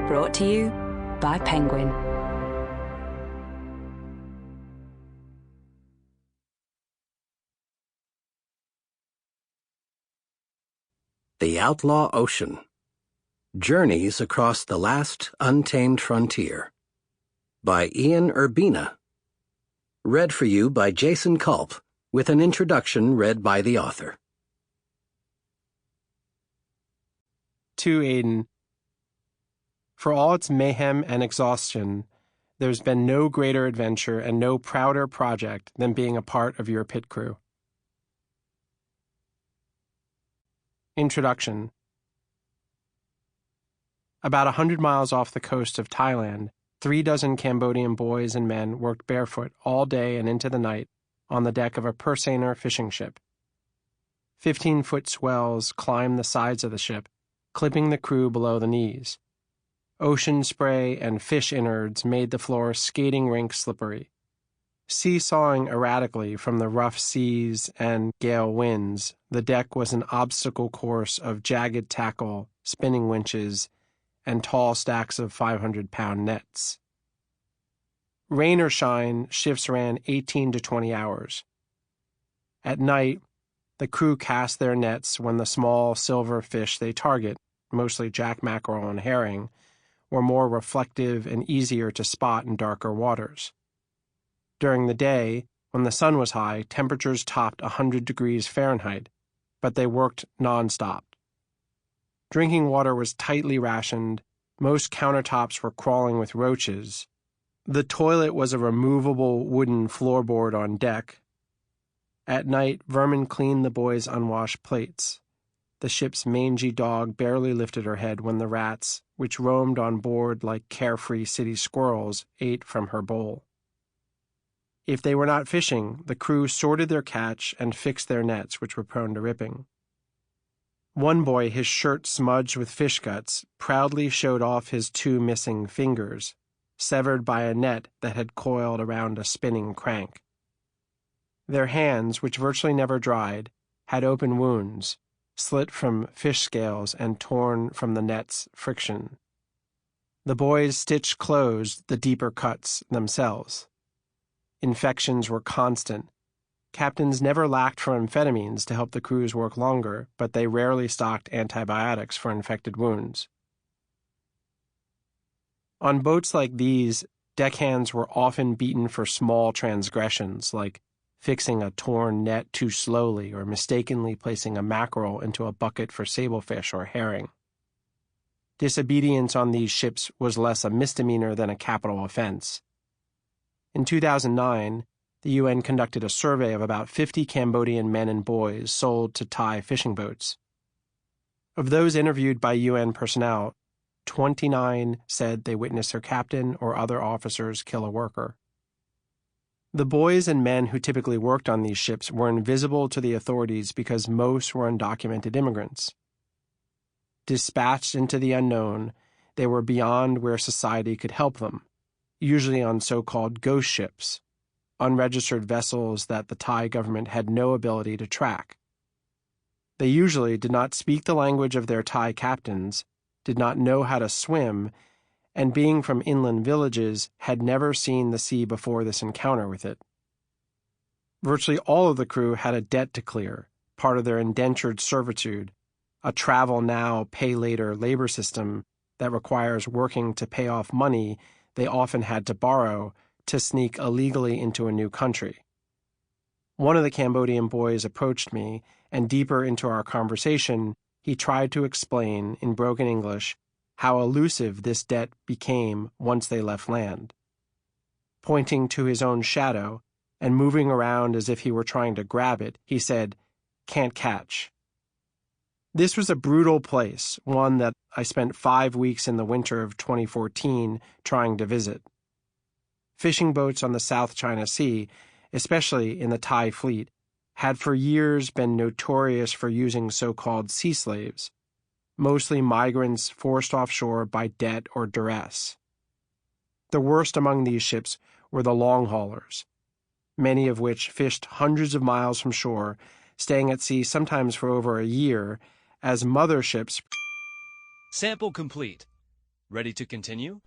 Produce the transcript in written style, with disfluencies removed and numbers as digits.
Brought to you by Penguin. The Outlaw Ocean. Journeys Across the Last Untamed Frontier by Urbina. Read for you by Jason Culp, with an introduction read by the author. To Aiden. For all its mayhem and exhaustion, there's been no greater adventure and no prouder project than being a part of your pit crew. Introduction. About 100 miles off the coast of Thailand, 36 Cambodian boys and men worked barefoot all day and into the night on the deck of a purseiner fishing ship. 15-foot swells climbed the sides of the ship, clipping the crew below the knees. Ocean spray and fish innards made the floor skating rink slippery. Seesawing erratically from the rough seas and gale winds, the deck was an obstacle course of jagged tackle, spinning winches, and tall stacks of 500-pound nets. Rain or shine, shifts ran 18 to 20 hours. At night, the crew cast their nets when the small silver fish they target, mostly jack mackerel and herring, were more reflective and easier to spot in darker waters. During the day, when the sun was high, temperatures topped 100 degrees Fahrenheit, but they worked nonstop. Drinking water was tightly rationed, most countertops were crawling with roaches. The toilet was a removable wooden floorboard on deck. At night, vermin cleaned the boys' unwashed plates. The ship's mangy dog barely lifted her head when the rats, which roamed on board like carefree city squirrels, ate from her bowl. If they were not fishing, the crew sorted their catch and fixed their nets, which were prone to ripping. One boy, his shirt smudged with fish guts, proudly showed off his 2 missing fingers, severed by a net that had coiled around a spinning crank. Their hands, which virtually never dried, had open wounds, slit from fish scales and torn from the net's friction. The boys stitched closed the deeper cuts themselves. Infections were constant. Captains never lacked for amphetamines to help the crews work longer, but they rarely stocked antibiotics for infected wounds. On boats like these, deckhands were often beaten for small transgressions, like fixing a torn net too slowly or mistakenly placing a mackerel into a bucket for sablefish or herring. Disobedience on these ships was less a misdemeanor than a capital offense. In 2009, the UN conducted a survey of about 50 Cambodian men and boys sold to Thai fishing boats. Of those interviewed by UN personnel, 29 said they witnessed their captain or other officers kill a worker. The boys and men who typically worked on these ships were invisible to the authorities because most were undocumented immigrants. Dispatched into the unknown, they were beyond where society could help them, usually on so-called ghost ships, unregistered vessels that the Thai government had no ability to track. They usually did not speak the language of their Thai captains, did not know how to swim, and being from inland villages, had never seen the sea before this encounter with it. Virtually all of the crew had a debt to clear, part of their indentured servitude, a travel now, pay later labor system that requires working to pay off money they often had to borrow to sneak illegally into a new country. One of the Cambodian boys approached me, and deeper into our conversation, he tried to explain, in broken English, how elusive this debt became once they left land. Pointing to his own shadow and moving around as if he were trying to grab it, he said, "Can't catch." This was a brutal place, one that I spent 5 weeks in the winter of 2014 trying to visit. Fishing boats on the South China Sea, especially in the Thai fleet, had for years been notorious for using so-called sea slaves, mostly migrants forced offshore by debt or duress. The worst among these ships were the long haulers, many of which fished hundreds of miles from shore, staying at sea sometimes for over a year, as mother ships. Sample complete. Ready to continue?